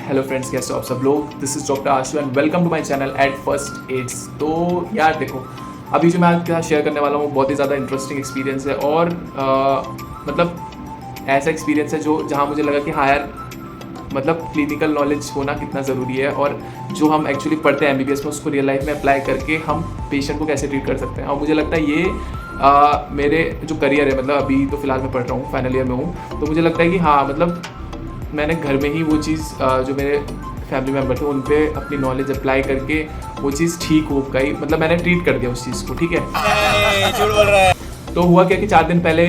Hello friends, कैसे हो आप सब लोग। This is doctor Ashu and welcome to my channel at first aids. तो यार देखो, अभी जो मैं आपके साथ शेयर करने वाला हूँ बहुत ही ज़्यादा इंटरेस्टिंग एक्सपीरियंस है और मतलब ऐसा एक्सपीरियंस है जो जहाँ मुझे लगा कि हाँ यार, मतलब क्लिनिकल नॉलेज होना कितना ज़रूरी है और जो हम एक्चुअली पढ़ते हैं एमबीबीएस में उसको रियल लाइफ में अप्लाई करके हम पेशेंट को कैसे ट्रीट कर सकते हैं। और मुझे लगता है ये मेरे जो करियर है, मतलब अभी तो फिलहाल मैं पढ़ रहा हूँ, फाइनल ईयर में हूँ, तो मुझे लगता है कि हाँ मतलब मैंने घर में ही वो चीज़ जो मेरे फैमिली मेम्बर थे उन पे अपनी नॉलेज अप्लाई करके वो चीज़ ठीक हो गई, मतलब मैंने ट्रीट कर दिया उस चीज़ को। ठीक है, झूठ बोल रहा है। तो हुआ क्या कि 4 दिन पहले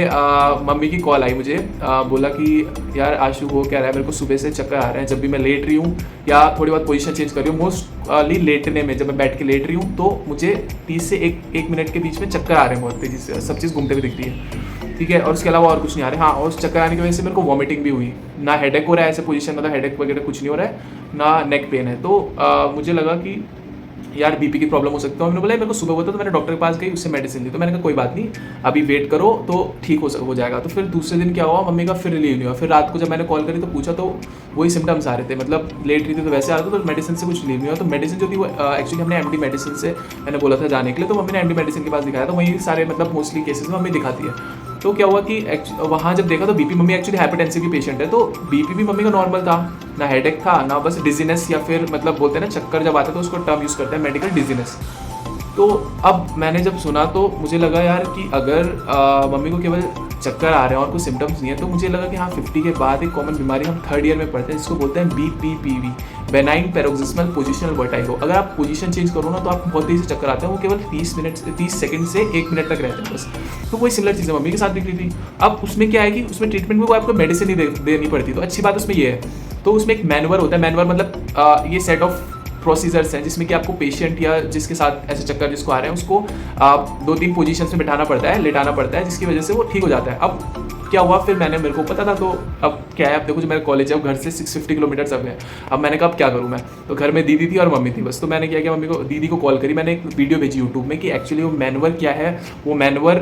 मम्मी की कॉल आई मुझे, बोला कि यार आशु हो क्या रहा है, मेरे को सुबह से चक्कर आ रहे हैं जब भी मैं लेट रही हूँ या थोड़ी बहुत पोजीशन चेंज कर रही हूँ। मोस्टली लेटने में, जब मैं बैठ के लेट रही हूँ तो मुझे 30 से एक मिनट के बीच में चक्कर आ रहे हैं बहुत तेज़ी से, सब चीज़ घूमते हुए दिख रही है। ठीक है, और उसके अलावा और कुछ नहीं आ रहा है। हाँ, और उस चक्कर आने की वजह से मेरे को वॉमिटिंग भी हुई, ना हेडेक हो रहा है ऐसे पोजीशन, मतलब हेडेक वगैरह कुछ नहीं हो रहा है, ना नेक पेन है। तो मुझे लगा कि यार बीपी की प्रॉब्लम हो सकती है। मैंने बोला मेरे को सुबह हुआ था, तो मैंने डॉक्टर के पास गई, उससे मेडिसिन ली। तो मैंने कहा कोई बात नहीं, अभी वेट करो तो ठीक हो जाएगा। तो फिर दूसरे दिन क्या हुआ, मम्मी का फिर रिलीव नहीं हुआ। फिर रात को जब मैंने कॉल करी तो पूछा तो वही सिम्टम्स आ रहे थे, मतलब लेट रही थी तो वैसे आ रहा था, तो मेडिसिन से कुछ रिलीव नहीं हुआ। तो मेडिसिन जो थी वो एक्चुअली हमने एमडी मेडिसिन से मैंने बोला था जाने के लिए, तो मम्मी ने एमडी मेडिसिन के पास दिखाया। तो वही सारे मतलब मोस्टली केसेस में मम्मी दिखाती है। तो क्या हुआ कि वहाँ जब देखा तो बीपी, मम्मी एक्चुअली हाइपरटेंसिव की पेशेंट है, तो बीपी भी मम्मी का नॉर्मल था, ना हेडेक था, ना बस डिजीनेस, या फिर मतलब बोलते हैं ना चक्कर जब आते हैं तो उसको टर्म यूज़ करते हैं मेडिकल डिजीनेस। तो अब मैंने जब सुना तो मुझे लगा यार कि अगर मम्मी को केवल चक्कर आ रहे हैं और कोई सिम्टम्स नहीं है, तो मुझे लगा कि हाँ 50 के बाद एक कॉमन बीमारी हम 3rd ईयर में पढ़ते हैं जिसको बोलते हैं BPPV, benign paroxysmal positional vertigo. अगर आप पोजीशन चेंज करो ना तो आपको बहुत तेज़ी से चक्कर आते हैं, वो केवल 30 सेकंड से 1 मिनट तक रहते हैं बस। तो वही सिमिलर चीज़ें मम्मी के साथ दिख रही थी। अब उसमें क्या है कि उसमें ट्रीटमेंट में वो आपको मेडिसिन ही देनी पड़ती, तो अच्छी बात उसमें ये है। तो उसमें एक मैनुअर होता है, मैनुअर मतलब ये सेट ऑफ प्रोसीजर्स हैं जिसमें कि आपको पेशेंट या जिसके साथ ऐसे चक्कर जिसको आ रहे हैं उसको 2-3 पोजीशंस में बिठाना पड़ता है, लेटाना पड़ता है, जिसकी वजह से वो ठीक हो जाता है। अब क्या हुआ, फिर मेरे को पता था, तो अब क्या है, अब देखो जो मेरा कॉलेज है वो घर से 650 किलोमीटर सब है। अब मैंने कहा अब क्या करूँ मैं, तो घर में दीदी थी और मम्मी थी बस। तो मैंने क्या किया, मम्मी को दीदी को कॉल करी, मैंने एक वीडियो भेजी यूट्यूब में कि एक्चुअली वो मैनुअर क्या है, वो मैनुअर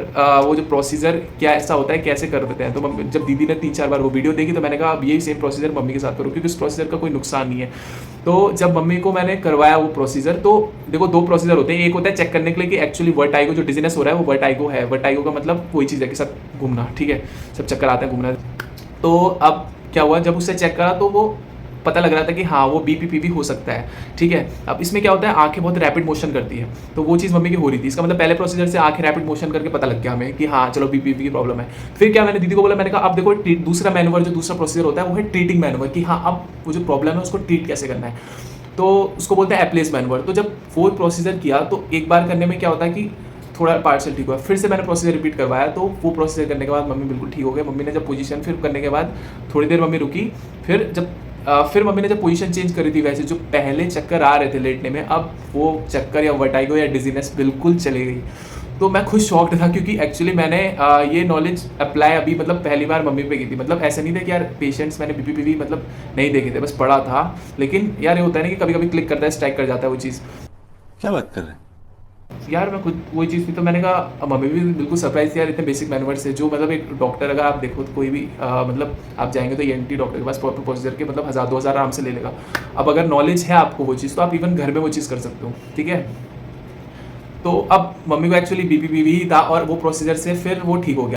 वो जो प्रोसीजर क्या ऐसा होता है, कैसे कर देते हैं। तो जब दीदी ने 3-4 बार वो वीडियो देखी तो मैंने कहा अब यही सेम प्रोसीजर मम्मी के साथ करो, क्योंकि उस प्रोसीजर का कोई नुकसान नहीं है। तो जब मम्मी को मैंने करवाया वो प्रोसीजर, तो देखो 2 प्रोसीजर होते हैं। एक होता है चेक करने के लिए कि एक्चुअली वर्टाइगो जो डिजीनेस हो रहा है वो वर्टाइगो है। वर्टाइगो का मतलब वही चीज़ है कि सब घूमना, ठीक है, सब चक्कर आते हैं घूमना। तो अब क्या हुआ, जब उससे चेक करा तो वो पता लग रहा था कि हाँ वो BPPV हो सकता है। ठीक है, अब इसमें क्या होता है, आंखें बहुत रैपिड मोशन करती है, तो वो चीज़ मम्मी की हो रही थी। इसका मतलब पहले प्रोसीजर से आंखें रैपिड मोशन करके पता लग गया हमें कि हाँ चलो BPPV की प्रॉब्लम है। फिर क्या, मैंने दीदी को बोला, मैंने कहा अब देखो दूसरा मैनुअर, जो दूसरा प्रोसीजर होता है वो है ट्रीटिंग मैनुअर, कि हाँ अब वो जो प्रॉब्लम है उसको ट्रीट कैसे करना है, तो उसको बोलते हैं एप्लेस मैनुअर। तो जब वो प्रोसीजर किया तो एक बार करने में क्या होता है कि थोड़ा पार्सल ठीक हुआ, फिर से मैंने प्रोसीजर रिपीट करवाया, तो वो प्रोसीजर करने के बाद मम्मी बिल्कुल ठीक हो गए। मम्मी ने जब पोजीशन फिर करने के बाद थोड़ी देर मम्मी रुकी, फिर मम्मी ने जब पोजीशन चेंज करी थी, वैसे जो पहले चक्कर आ रहे थे लेटने में, अब वो चक्कर या वर्टाइगो या डिजीनेस बिल्कुल चली गई। तो मैं खुद शॉक्ड था, क्योंकि एक्चुअली मैंने ये नॉलेज अप्लाई अभी मतलब पहली बार मम्मी पे की थी। मतलब ऐसा नहीं था कि यार पेशेंट्स मैंने BPPV मतलब नहीं देखे थे, बस पढ़ा था, लेकिन यार ये होता है ना कि कभी कभी क्लिक करता है, स्ट्राइक कर जाता है वो चीज़। क्या बात कर रहे हैं? यार मैं खुद वही चीज़ थी, तो मैंने कहा मम्मी भी बिल्कुल सरप्राइज थी यार, इतने बेसिक मैनुअर से, जो मतलब एक डॉक्टर अगर आप देखो तो कोई भी मतलब आप जाएंगे तो ENT डॉक्टर के पास प्रॉपर प्रोसीजर के मतलब 1000-2000 आराम से ले लेगा। अब अगर नॉलेज है आपको वो चीज़, तो आप इवन घर में वो चीज़ कर सकते हो। ठीक है, तो अब मम्मी को एक्चुअली BPPV ही था और वो प्रोसीजर से फिर वो ठीक हो गया।